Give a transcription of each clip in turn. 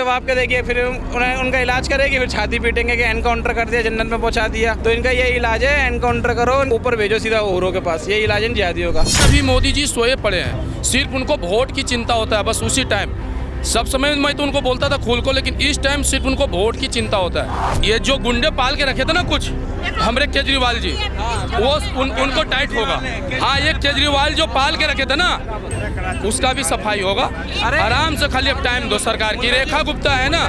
जवाब क्या देगी, फिर उन्हें उनका इलाज करेगी, फिर छाती पीटेंगे कि एनकाउंटर कर दिया, जन्नत में पहुंचा दिया। तो इनका यही इलाज है, एनकाउंटर करो, ऊपर भेजो सीधा ओहरों के पास। यही इलाज है जिहादियों का। अभी मोदी जी सोए पड़े हैं, सिर्फ उनको वोट की चिंता होता है, बस उसी टाइम। सब समय मैं तो उनको बोलता था खुल को, लेकिन इस टाइम सिर्फ उनको वोट की चिंता होता है। ये जो गुंडे पाल के रखे थे ना कुछ हमारे केजरीवाल जी, वो उनको टाइट होगा। हाँ, ये केजरीवाल जो पाल के रखे थे ना, उसका भी सफाई होगा। आराम से, खाली अब टाइम दो सरकार की। रेखा गुप्ता है ना,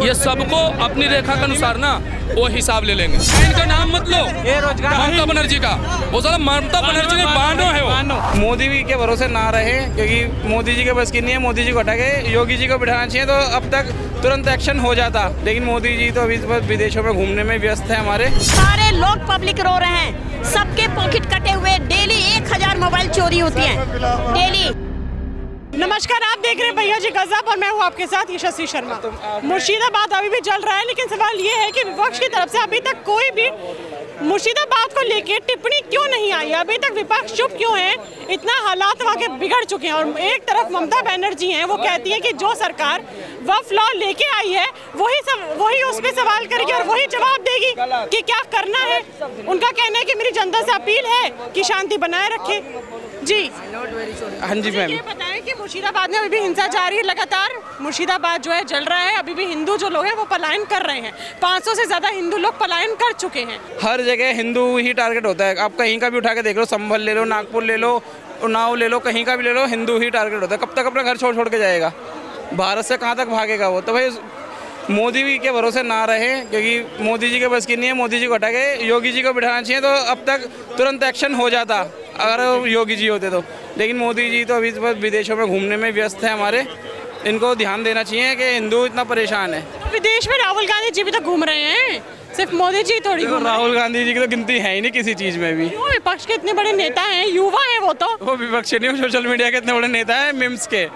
ये सबको अपनी रेखा के अनुसार ना वो हिसाब ले लेंगे। इनका नाम मत लो, ममता बनर्जी का, वो साला ममता बनर्जी ने बानो है वो। मोदी भी के भरोसे ना रहे, क्योंकि मोदी जी के बस की नहीं है। मोदी जी को हटा के योगी जी को बिठाना चाहिए, तो अब तक तुरंत एक्शन हो जाता। लेकिन मोदी जी तो अभी विदेशों में घूमने में व्यस्त है। हमारे सारे लोग पब्लिक रो रहे हैं, सबके पॉकेट कटे हुए। डेली 1000 मोबाइल चोरी होती है डेली। नमस्कार, आप देख रहे हैं भैया जी गजब और मैं हूँ आपके साथ यशस्वी शर्मा। मुर्शिदाबाद अभी भी जल रहा है, लेकिन सवाल ये है कि विपक्ष की तरफ से अभी तक कोई भी मुर्शिदाबाद को लेकर टिप्पणी क्यों नहीं आई। अभी तक विपक्ष चुप क्यों है। इतना हालात वहाँ के बिगड़ चुके हैं। और एक तरफ ममता बनर्जी हैं, वो कहती है कि जो सरकार वक्फ लॉ लेके आई है वही उस पर सवाल करेगी और वही जवाब देगी कि क्या करना है। उनका कहना है कि मेरी जनता से अपील है कि शांति बनाए रखे। जी हाँ जी मैम, ये बताएं कि मुर्शिदाबाद में अभी भी हिंसा जारी है लगातार। मुर्शिदाबाद जो है जल रहा है, अभी भी हिंदू जो लोग हैं वो पलायन कर रहे हैं। 500 से ज्यादा हिंदू लोग पलायन कर चुके हैं। हर जगह हिंदू ही टारगेट होता है। आप कहीं का भी उठा के देख लो, संभल ले लो, नागपुर ले लो, उन्नाव ले लो, कहीं का भी ले लो, हिंदू ही टारगेट होता है। कब तक अपना घर छोड़ छोड़ के जाएगा? भारत से कहाँ तक भागेगा वो? तो भाई मोदी भी के भरोसे ना रहे, क्योंकि मोदी जी के बस की नहीं है। मोदी जी को हटा के योगी जी को बिठाना चाहिए, तो अब तक तुरंत एक्शन हो जाता अगर योगी जी होते तो। लेकिन मोदी जी तो अभी विदेशों में घूमने में व्यस्त है। हमारे इनको ध्यान देना चाहिए कि हिंदू इतना परेशान है। विदेश में राहुल गांधी जी भी तो घूम रहे हैं, सिर्फ मोदी जी थोड़ी घूम रहे हैं। राहुल गांधी जी की तो गिनती है ही नहीं किसी चीज में भी। वो विपक्ष के इतने बड़े नेता हैं, युवा है वो तो। वो विपक्ष नहीं, सोशल मीडिया के इतने बड़े नेता है, मिम्स के।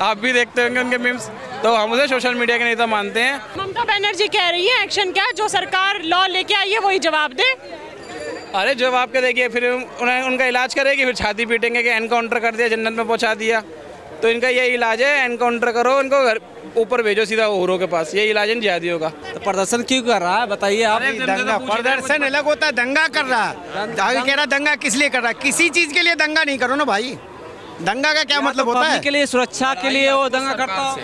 आप भी देखते होंगे उनके मिम्स, तो हम उसे सोशल मीडिया के नेता मानते हैं। ममता बनर्जी कह रही है एक्शन क्या, जो सरकार लॉ लेके आई है वही जवाब दे। अरे जवाब क्या देगी, फिर उन्हें उनका इलाज करेगी, फिर छाती पीटेंगे कि एनकाउंटर कर दिया, जन्नत में पहुंचा दिया। तो इनका यही इलाज है, एनकाउंटर करो, उनको घर ऊपर भेजो सीधा ओहरों के पास। यही इलाज है जिहादियों का। तो प्रदर्शन क्यों कर रहा है बताइए आप? दंगा प्रदर्शन अलग होता है, दंगा कर रहा है। कह रहा दंगा किस लिए कर रहा है? किसी चीज के लिए दंगा नहीं करो ना भाई। दंगा का क्या मतलब होता है? के लिए, सुरक्षा के लिए वो दंगा करता हो।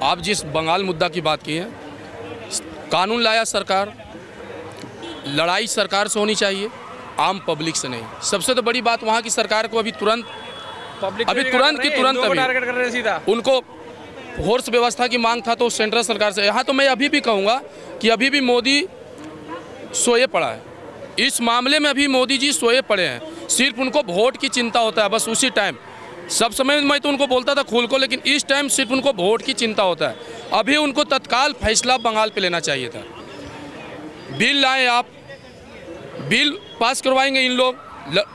आप जिस बंगाल मुद्दा की बात की है, कानून लाया सरकार, लड़ाई सरकार से होनी चाहिए, आम पब्लिक से नहीं। सबसे तो बड़ी बात वहाँ की सरकार को अभी तुरंत टारगेट कर रहे हैं सीधा। उनको फोर्स व्यवस्था की मांग था तो सेंट्रल सरकार से। यहाँ तो मैं अभी भी कहूँगा कि अभी भी मोदी सोए पड़ा है। इस मामले में अभी मोदी जी सोए पड़े हैं, सिर्फ उनको वोट की चिंता होता है, बस उसी टाइम। सब समय मैं तो उनको बोलता था खुल को, लेकिन इस टाइम सिर्फ उनको वोट की चिंता होता है। अभी उनको तत्काल फैसला बंगाल पे लेना चाहिए था। बिल लाए आप, बिल पास करवाएंगे इन लोग।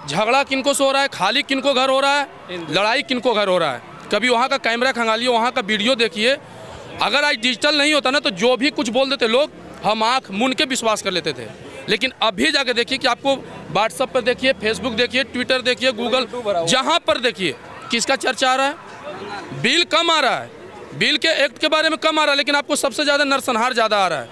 झगड़ा किनको से हो रहा है, खाली किनको घर हो रहा है, लड़ाई किनको घर हो रहा है। कभी वहाँ का कैमरा खंगालिए, वहाँ का वीडियो देखिए। अगर आज डिजिटल नहीं होता ना, तो जो भी कुछ बोल देते लोग, हम आँख मूंद के विश्वास कर लेते थे। लेकिन अभी जाके देखिए कि आपको व्हाट्सएप पर देखिए, फेसबुक देखिए, ट्विटर देखिए, गूगल, जहाँ पर देखिए किसका चर्चा आ रहा है। बिल कम आ रहा है, बिल के एक्ट के बारे में कम आ रहा है, लेकिन आपको सबसे ज़्यादा नरसंहार ज़्यादा आ रहा है।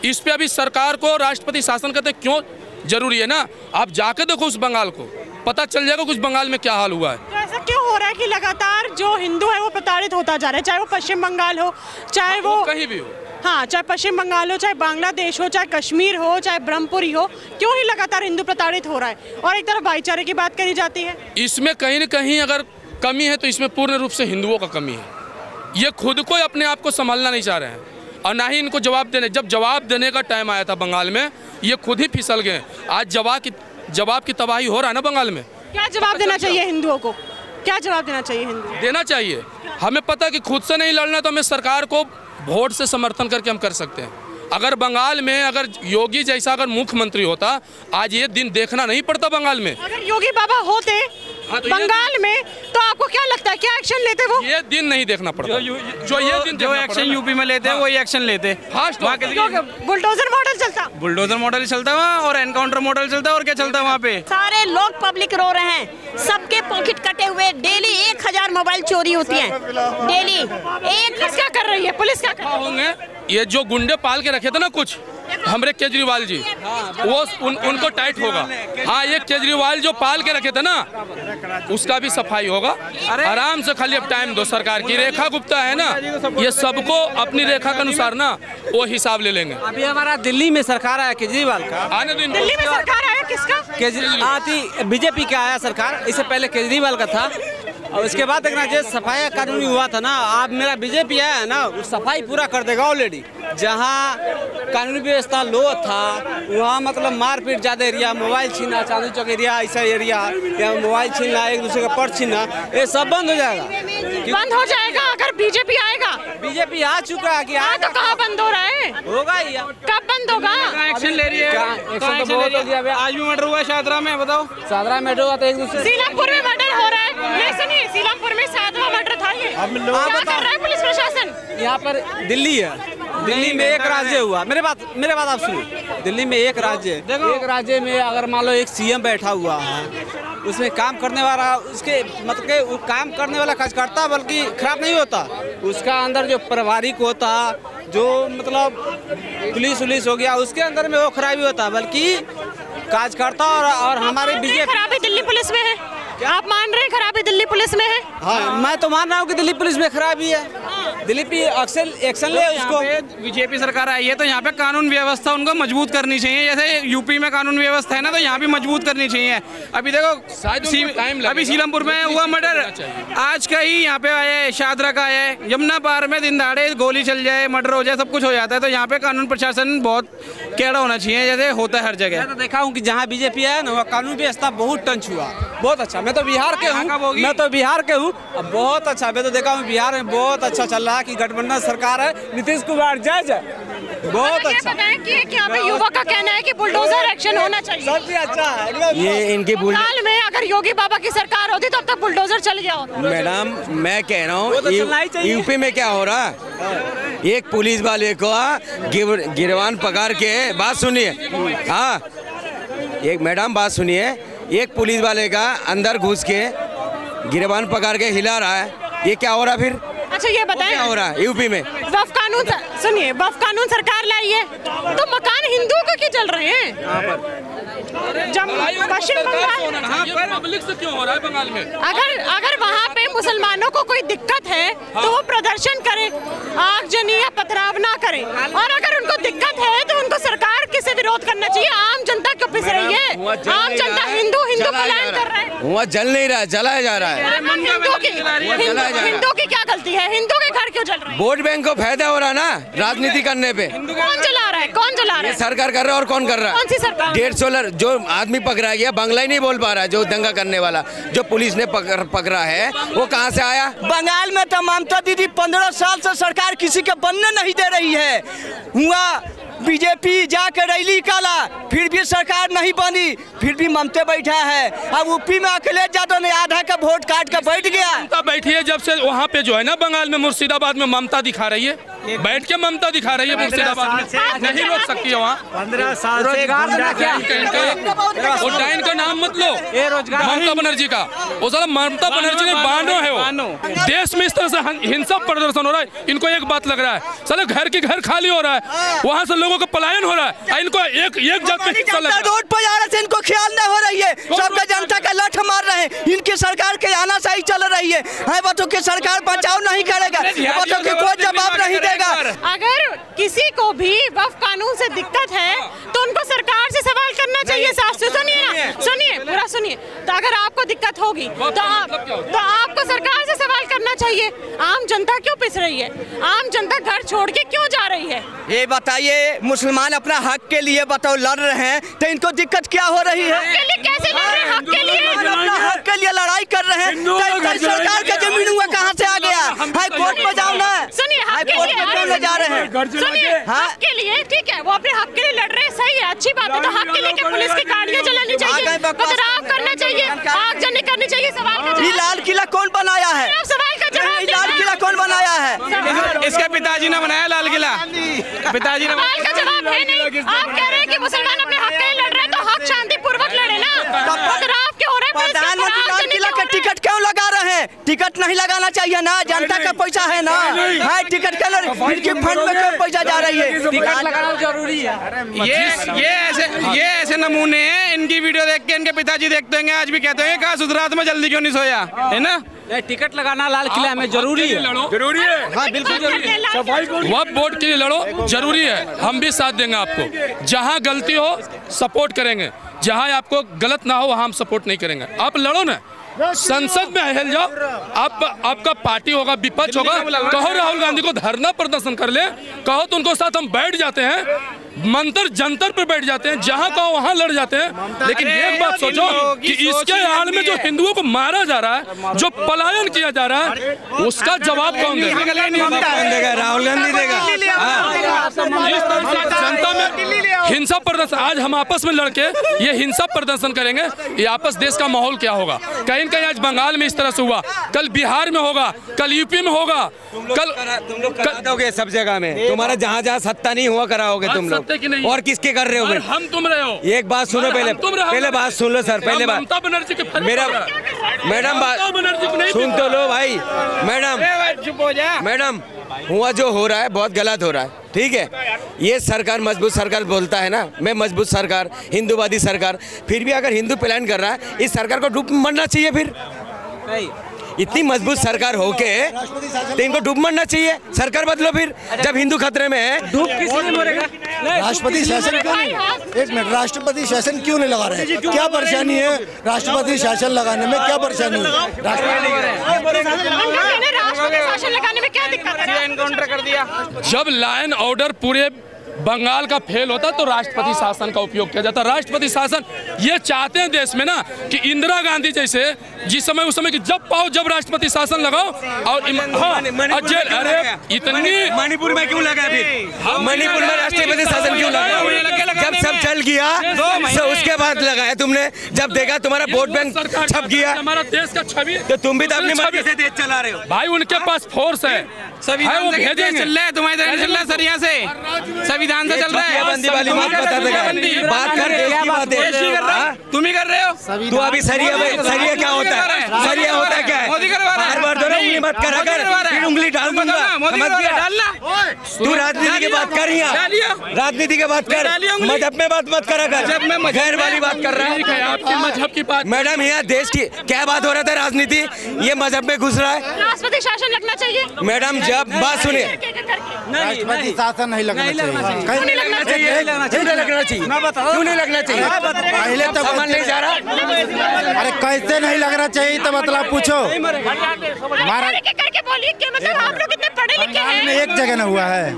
इस पर अभी सरकार को राष्ट्रपति शासन करते क्यों जरूरी है ना? आप जाके देखो उस बंगाल को, पता चल जाएगा कुछ बंगाल में क्या हाल हुआ है। तो ऐसा क्यों हो रहा है कि लगातार जो हिंदू है वो प्रताड़ित होता जा रहा है, चाहे वो पश्चिम बंगाल हो, चाहे वो कहीं भी हो। हाँ, चाहे पश्चिम बंगाल हो, चाहे बांग्लादेश हो, चाहे कश्मीर हो, चाहे ब्रह्मपुरी हो, क्यों ही लगातार हिंदू प्रताड़ित हो रहा है? और एक तरफ भाईचारे की बात करी जाती है। इसमें कहीं न कहीं अगर कमी है तो इसमें पूर्ण रूप से हिंदुओं का कमी है। ये खुद को अपने आप को संभालना नहीं चाह रहे हैं और ना ही इनको जवाब देने। जब जवाब देने का टाइम आया था बंगाल में, ये खुद ही फिसल गए। आज जवाब की तबाही हो रहा है ना बंगाल में। क्या जवाब देना चाहिए हिंदुओं को? क्या जवाब देना चाहिए हिंदू? देना चाहिए। हमें पता है कि खुद से नहीं लड़ना, तो हमें सरकार को वोट से समर्थन करके हम कर सकते हैं। अगर बंगाल में अगर योगी जैसा अगर मुख्यमंत्री होता, आज ये दिन देखना नहीं पड़ता बंगाल में। अगर योगी बाबा होते हाँ, तो बंगाल में, तो आपको क्या लगता है क्या एक्शन लेते वो? ये दिन नहीं देखना पड़ता, जो एक्शन यूपी में लेते हैं वही एक्शन लेते। फास्ट वहाँ बुलडोजर मॉडल चलता, बुलडोजर मॉडल चलता है वहाँ, और एनकाउंटर मॉडल चलता है, और क्या चलता है वहाँ पे? सारे लोग पब्लिक रो रहे हैं, सबके पॉकेट कटे हुए, डेली 1000 मोबाइल चोरी होती है डेली। पुलिस क्या कर रही है? पुलिस क्या कर रही है? होंगे ये जो गुंडे पाल के रखे थे ना कुछ हमारे केजरीवाल जी, वो उनको टाइट होगा। हाँ, ये केजरीवाल जो पाल के रखे थे ना उसका भी सफाई होगा। आराम से, खाली अब टाइम दो सरकार की। रेखा गुप्ता है ना, ये सबको अपनी रेखा के अनुसार ना वो हिसाब ले लेंगे। अभी हमारा दिल्ली में सरकार आया केजरीवाल का, आने दिन दिल्ली में सरकार आया किसका? केजरीवाल बीजेपी का आया सरकार, इससे पहले केजरीवाल का था। और उसके बाद देखना जो सफाई कानूनी हुआ था ना, आप मेरा बीजेपी आया है ना, वो सफाई पूरा कर देगा ऑलरेडी। जहाँ कानूनी व्यवस्था लो था वहाँ मतलब मारपीट ज़्यादा एरिया, मोबाइल छीना, चांदी चौक एरिया, ऐसा एरिया या मोबाइल छीनना, एक दूसरे का पर्स छीनना, ये सब बंद हो जाएगा। बंद हो जाएगा अगर बीजेपी आएगा? बीजेपी आ चुका है कि तो कहाँ बंद हो रहा है? होगा ही। कब बंद होगा? एक्शन ले रही है, एक्शन तो बहुत हो गया। आज भी मर्डर हुआ है शादरा में, बताओ। सादरा में होगा तो एक दूसरे सीलमपुर में मर्डर हो रहा है। नहीं सुनिए, सीलमपुर में 7वां मर्डर था ये। क्या कर रहा है पुलिस प्रशासन? यहाँ पर दिल्ली है, दिल्ली में एक राज्य हुआ। मेरे बात आप सुनिए, दिल्ली में एक राज्य, एक राज्य में अगर मान लो एक सीएम बैठा हुआ है, उसमें काम करने वाला, उसके मतलब के वो काम करने वाला कार्यकर्ता बल्कि खराब नहीं होता, उसका अंदर जो पारिवारिक होता, जो मतलब पुलिस हो गया, उसके अंदर में वो खराबी होता, बल्कि कार्यकर्ता और हमारे बीजेपी। खराबी दिल्ली पुलिस में है? आप मान रहे हैं खराबी दिल्ली पुलिस में है? हाँ, मैं तो मान रहा हूँ कि दिल्ली पुलिस में खराबी है। दिल्ली पे एक्शन ले उसको। बीजेपी सरकार आई है तो यहाँ पे कानून व्यवस्था उनको मजबूत करनी चाहिए। जैसे यूपी में कानून व्यवस्था है ना, तो यहाँ भी मजबूत करनी चाहिए। अभी देखो, अभी सीलमपुर में हुआ मर्डर, आज का ही यहाँ पे आया है, शादरा का आया है। यमुना पार में दिन दहाड़े गोली चल जाए, मर्डर हो जाए, सब कुछ हो जाता है। तो यहाँ पे कानून प्रशासन बहुत कैड़ा होना चाहिए, जैसे होता है हर जगह। मैं तो देखा हूँ कि जहाँ बीजेपी है ना, वहाँ कानून व्यवस्था बहुत टंच हुआ, बहुत अच्छा। मैं तो बिहार के हूँ, बहुत अच्छा। मैं तो देखा हूँ बिहार में बहुत अच्छा चल रहा है कि गठबंधन सरकार है, नीतीश कुमार जज है, बहुत अच्छा। कि यहाँ पे युवा का कहना है कि बुलडोजर एक्शन होना चाहिए, सबसे अच्छा है ये इनकी बंगाल में अगर योगी बाबा की सरकार होती तो अब तक बुलडोजर चल गया होता। मैडम, मैं कह रहा हूँ यूपी में क्या हो रहा है, एक पुलिस वाले को गिरवान पकड़ के, बात सुनिए, हाँ एक मैडम बात सुनिए, एक पुलिस वाले का अंदर घुस के गिरबान पकड़ के हिला रहा है, ये क्या हो रहा फिर? अच्छा ये बताएं, क्या हो रहा है यूपी में? वफ कानून, सुनिए, वफ कानून सरकार लाई है तो मकान हिंदुओं के क्यों चल रहे हैं? पश्चिम बंगाल पब्लिक से क्यों हो रहा है बंगाल में? अगर वहाँ पे मुसलमानों को कोई दिक्कत है तो वो प्रदर्शन करें, आगजनी या पथराव ना करें। और अगर उनको दिक्कत है तो उनको सरकार किसे विरोध करना चाहिए? आम जनता क्यों पिस रही है? आम जनता हिंदू पलायन कर रहा है, वहाँ जल नहीं रहा है, जलाया जा रहा है। हिंदू की क्या गलती है? हिंदू के घर क्यों जल रहे हैं? वोट बैंक को फायदा हो रहा है ना राजनीति करने पे। कौन चला रहा है? कौन चला रहा है? सरकार कर रहा है, और कौन कर रहा है? कौन सी सरकार? 150 जो आदमी पकड़ा गया, बांग्ला ही नहीं बोल पा रहा है, जो दंगा करने वाला जो पुलिस ने पकड़ा है, वो कहाँ से आया? बंगाल में तो ममता दीदी 15 साल से सरकार किसी के बनने नहीं दे रही है। हुआ बीजेपी जाकर रैली निकाला, फिर भी सरकार नहीं बनी, फिर भी ममता बैठा है। अब यूपी में अखिलेश यादव ने आधा का वोट काट कर बैठ गया। ममता बैठी है जब से वहाँ पे जो है ना बंगाल में मुर्शिदाबाद में ममता दिखा रही है, बैठ के ममता दिखा रही है मुर्शिदाबाद में, नहीं रोक सकती है वहाँ। 15 साल से वो डाइन का नाम मत लो, ममता बनर्जी का, वो साला ममता बनर्जी ने बानो है वो। देश में इस तरह से हिंसा प्रदर्शन हो रहा है, इनको एक बात लग रहा है, साले घर के घर खाली हो रहा है, वहाँ से लोगों का पलायन हो रहा है, इनको एक जात में हिस्सा लग रहा है। रोड पर जा रहे थे, इनको ख्याल नहीं हो रही है, सबका जनता का लठ मार रहे हैं, इनकी सरकार के आनाशाही चल रही है। बच्चों की सरकार बचाव नहीं करेगा, बच्चों की कोई जवाब नहीं देगा। अगर किसी को भी वफ कानून से दिक्कत है तो उनको सरकार से सवाल करना चाहिए। सुनिए ना, सुनिए, पूरा सुनिए। तो अगर आपको दिक्कत होगी तो आपको सरकार से सवाल करना चाहिए। आम जनता क्यों पिस रही है? आम जनता घर छोड़ के क्यों जा रही है? ये बताइए, मुसलमान अपना हक के लिए बताओ लड़ रहे हैं, तो इनको दिक्कत क्या हो रही है? हक के लिए कैसे लड़ रहे हैं? हक के लिए अपना हक के लिए लड़ाई कर रहे हैं, तो सरकार का जमीन हुआ कहाँ से आ गया? हाई कोर्ट में जाओ ना, सुनिए, हाई कोर्ट में क्यों ले जा रहे हैं? सुनिए, हक के लिए ठीक है, वो अपने हक के लिए लड़ रहे हैं, सही है, अच्छी बात है। तो हक के लिए क्या पुलिस की गाड़ियां जला देनी चाहिए, पथराव करना चाहिए, आगजनी करनी चाहिए। सवाल का ये लाल किला कौन बनाया है? सवाल का जवाब ये लाल किला कौन बनाया है? इसके पिताजी ने बनाया लाल किला, पिताजी ने। सवाल का जवाब है नहीं। आप कह रहे हैं कि मुसलमान अपने हक के लिए लड़ रहे हैं, तो हक शांति पूर्वक लड़े ना, पथराव क्यों हो रहा है? प्रधानमंत्री लाल किला का टिकट क्यों लगा रहे हैं? टिकट नहीं लगाना चाहिए ना, जनता का पैसा है ना, है टिकट के लिए फंड में क्यों पैसा जा रही है? टिकट लगाना जरूरी है। ये ऐसे नमूने हैं, इनकी वीडियो देख के इनके पिताजी देखते होंगे, आज भी कहते हैं कहा सुधरात में जल्दी क्यों नहीं सोया, है ना? टिकट लगाना लाल किला में जरूरी है। जरूरी है, हाँ बिल्कुल जरूरी है। वक्फ बोर्ड के लिए लड़ो, जरूरी है, हम भी साथ देंगे आपको। जहाँ गलती हो सपोर्ट करेंगे, जहाँ आपको गलत ना हो वहाँ हम सपोर्ट नहीं करेंगे। आप लड़ो ना, संसद में हिल जाओ, आपका पार्टी होगा, विपक्ष होगा, कहो राहुल गांधी को धरना प्रदर्शन कर ले, कहो तो उनको साथ हम बैठ जाते हैं, मंतर जंतर पर बैठ जाते हैं, जहां कहो वहां लड़ जाते हैं। लेकिन एक बात सोचो कि इसके आड़ में जो हिंदुओं को मारा जा रहा है, जो पलायन किया जा रहा है, उसका जवाब कौन देगा? राहुल गांधी देगा। जनता में हिंसा प्रदर्शन, आज हम आपस में लड़के ये हिंसा प्रदर्शन करेंगे, ये आपस देश का माहौल क्या होगा? कहीं कहीं आज बंगाल में इस तरह से हुआ, कल बिहार में होगा, कल यूपी में होगा, कल तुम लोग करा दोगे सब जगह में। तुम्हारा जहाँ जहाँ सत्ता नहीं हुआ कराओगे तुम लोग, और किसके कर रहे हो? हम तुम रहे हो। एक बात सुनो, पहले बात सुन लो सर, पहले बात ममता बनर्जी के मेरा मैडम बात सुन तो लो भाई। मैडम हुआ जो हो रहा है बहुत गलत हो रहा है, ठीक है? ये सरकार मजबूत सरकार बोलता है ना, मैं मजबूत सरकार, हिंदूवादी सरकार, फिर भी अगर हिंदू प्लान कर रहा है, इस सरकार को डूब मरना चाहिए। फिर इतनी मजबूत सरकार होके तो इनको डूब मरना चाहिए। सरकार बदलो फिर, जब हिंदू खतरे में है। डूब किसने मरेगा? राष्ट्रपति शासन क्यों नहीं? एक मिनट, राष्ट्रपति शासन क्यों नहीं लगा रहे? क्या परेशानी है राष्ट्रपति शासन लगाने में? क्या परेशानी है? राष्ट्रपति शासन लगाने में क्या दिक्कत है? एनकाउंटर कर दिया। जब लॉ एंड ऑर्डर पूरे बंगाल का फेल होता तो राष्ट्रपति शासन का उपयोग किया जाता। राष्ट्रपति शासन ये चाहते हैं देश में ना कि इंदिरा गांधी जैसे जिस समय उस समय की जब पाओ जब राष्ट्रपति शासन लगाओ। और अरे इतनी मणिपुर में क्यों लगा? फिर मणिपुर में राष्ट्रपति शासन क्यों लगा? जब सब चल गया तो उसके बाद लगाया तुमने, जब देखा तुम्हारा वोट बैंक छप गया, हमारा देश का छवि, तो तुम भी तो अपनी मर्जी से देश चला रहे हो भाई। उनके पास फोर्स है, संविधान से चल रहा है, तुम्हारी तरह चल रहा है सर, यहाँ से संविधान से चल रहा है। बंदी वाली बात बता देगा, बात कर देश की बात है, तुम ही कर रहे हो। तू अभी सरिया क्या होता है? सरिया होता है क्या है? मोदी करवा रहा है। बार बार दोनों उंगली मत करा कर, फिर उंगली डाल दूंगा। डालना तू राजनीति की बात कर, राजनीति की बात कर, मजहब में बात मत करा कर, गैर वाली बात कर रहा है। आपके मजहब की बात मैडम यहाँ देश की क्या बात हो रहा था? राजनीति ये मजहब में घुस रहा है। राष्ट्रपति शासन लगना चाहिए। मैडम जब बात सुनिए, राष्ट्रपति शासन नहीं लगना चाहिए। क्यों नहीं लगना चाहिए? क्यों नहीं लगना चाहिए? पहले तो समझ नहीं जा रहा। अरे कैसे नहीं लगना चाहिए तो मतलब पूछो। करके बोलिए कि मतलब आप लोग इतने पढ़े लिखे हैं। में एक जगह न हुआ है,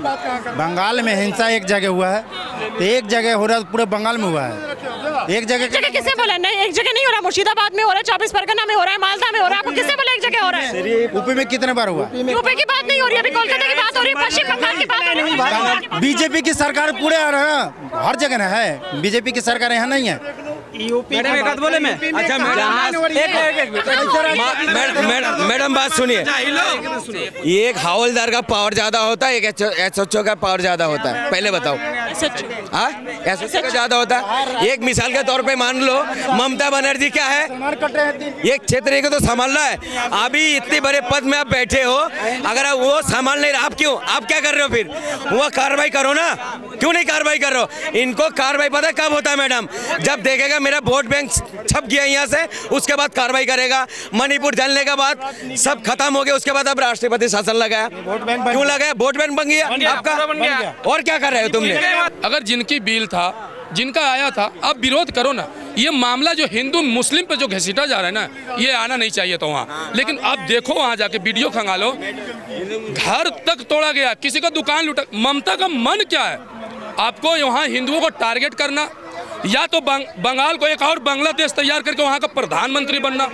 बंगाल में हिंसा एक जगह हुआ है, तो एक जगह हो रहा है, पूरे बंगाल में हुआ है। एक जगह किससे बोला? नहीं, एक जगह नहीं हो रहा, मुर्शिदाबाद में हो रहा है, 24 परगना में हो रहा है, मालदा में हो रहा है। आपको किससे बोला एक जगह हो रहा है? यूपी में कितने बार हुआ? यूपी की बात नहीं हो रही, अभी कोलकाता की बात हो रही है, पश्चिम बंगाल की बात हो रही है। बीजेपी की सरकार पूरे हर जगह न है, बीजेपी की सरकार यहाँ नहीं है। मैडम एक बात बोले मैं? अच्छा मैडम बात सुनिए, एक हवलदार का पावर ज्यादा होता है, एक एसएचओ का पावर ज्यादा होता है? पहले बताओ। एसएचओ का ज्यादा होता है। एक मिसाल के तौर पे मान लो ममता बनर्जी क्या है, एक क्षेत्र को तो संभालना है। अभी इतने बड़े पद में आप बैठे हो, अगर आप वो संभाल नहीं रहे, आप क्या कर रहे हो? फिर वो कार्रवाई करो ना, क्यों नहीं कार्रवाई कर रहे हो? इनको कार्रवाई पता कब होता है मैडम? जब देखेगा मेरा वोट बैंक छप गया यहाँ से, उसके बाद कार्रवाई करेगा। मणिपुर जलने के बाद सब खत्म हो गया, उसके बाद अब राष्ट्रपति शासन लगाया। क्यों लगाया? वोट बैंक बन गया आपका। और क्या कर रहे हो तुमने? अगर जिनकी बिल था, जिनका आया था, आप विरोध करो ना। ये मामला जो हिंदू मुस्लिम पे जो घसीटा जा रहा है ना, ये आना नहीं चाहिए था वहाँ। लेकिन अब देखो वहाँ जाके वीडियो खंगालो, घर तक तोड़ा गया, किसी का दुकान लूटा। ममता का मन क्या है? आपको यहाँ हिंदुओं को टारगेट करना, या तो बंगाल को एक और बांग्लादेश तैयार करके वहाँ का प्रधानमंत्री बनना।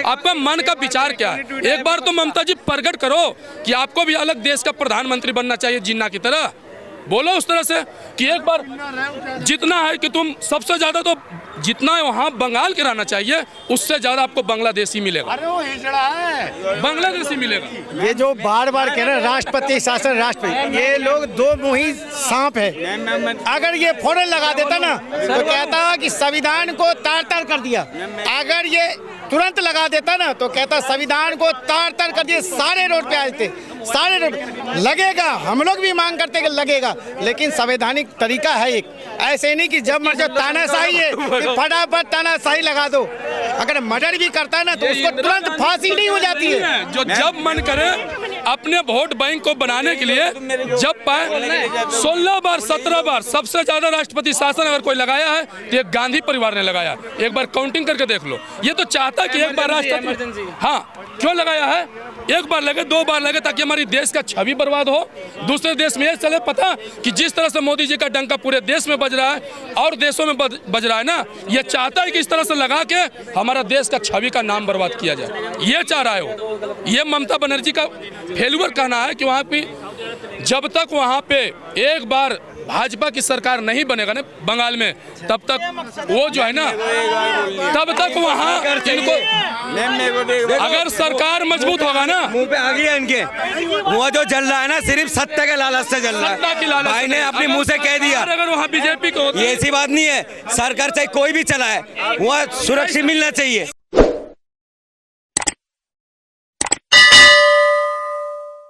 आपका मन का विचार क्या है? एक बार तो ममता जी प्रकट करो कि आपको भी अलग देश का प्रधानमंत्री बनना चाहिए, जिन्ना की तरह बोलो उस तरह से कि एक बार जितना है कि तुम सबसे ज्यादा तो जितना वहाँ बंगाल के रहना चाहिए उससे ज़्यादा आपको बांग्लादेशी मिलेगा। अरे वो हिजड़ा है, बांग्लादेशी मिलेगा। ये जो बार बार कह रहे हैं राष्ट्रपति शासन राष्ट्रपति, ये लोग दो मुही सांप है। अगर ये फौरन लगा देता ना तो कहता कि संविधान को तार तार कर दिया। अगर ये तुरंत लगा देता ना तो कहता संविधान को तार तार कर दिए, सारे रोड पे आए थे, सारे रोड लगेगा। हम लोग भी मांग करते कि लगेगा, लेकिन संवैधानिक तरीका है एक, ऐसे नहीं कि जब मर्जी तानाशाही है कि फटाफट तानाशाही लगा दो। अगर मर्डर भी करता है ना तो उसको तुरंत फांसी नहीं हो जाती है। जो जब मन करे अपने वोट बैंक को बनाने के लिए जब पाए 16 बार 17 बार सबसे ज्यादा राष्ट्रपति शासन अगर कोई लगाया है तो ये गांधी परिवार ने लगाया। एक बार काउंटिंग करके देख लो। ये तो चाहता कि एक बार राष्ट्रपति, हाँ क्यों लगाया है, एक बार लगे 2 बार लगे ताकि हमारी देश का छवि बर्बाद हो, दूसरे देश में ये चले पता कि जिस तरह से मोदी जी का डंका पूरे देश में बज रहा है और देशों में बज रहा है ना, ये चाहता है कि इस तरह से लगा के हमारा देश का छवि का नाम बर्बाद किया जाए। ये चाह रहा है वो। ये ममता बनर्जी का फेल्यूर कहना है कि वहाँ पे जब तक वहाँ पे एक बार भाजपा की सरकार नहीं बनेगा ना बंगाल में, तब तक वो जो है ना, तब तक वहाँ इनको अगर सरकार मजबूत होगा ना, मुंह पे आ गया इनके, वो जो जल रहा है ना सिर्फ सत्ता के लालच से जल रहा है। भाई ने अपने मुंह से कह दिया, अगर वहाँ बीजेपी को ये ऐसी बात नहीं है, सरकार चाहे कोई भी चलाए वहाँ सुरक्षित मिलना चाहिए।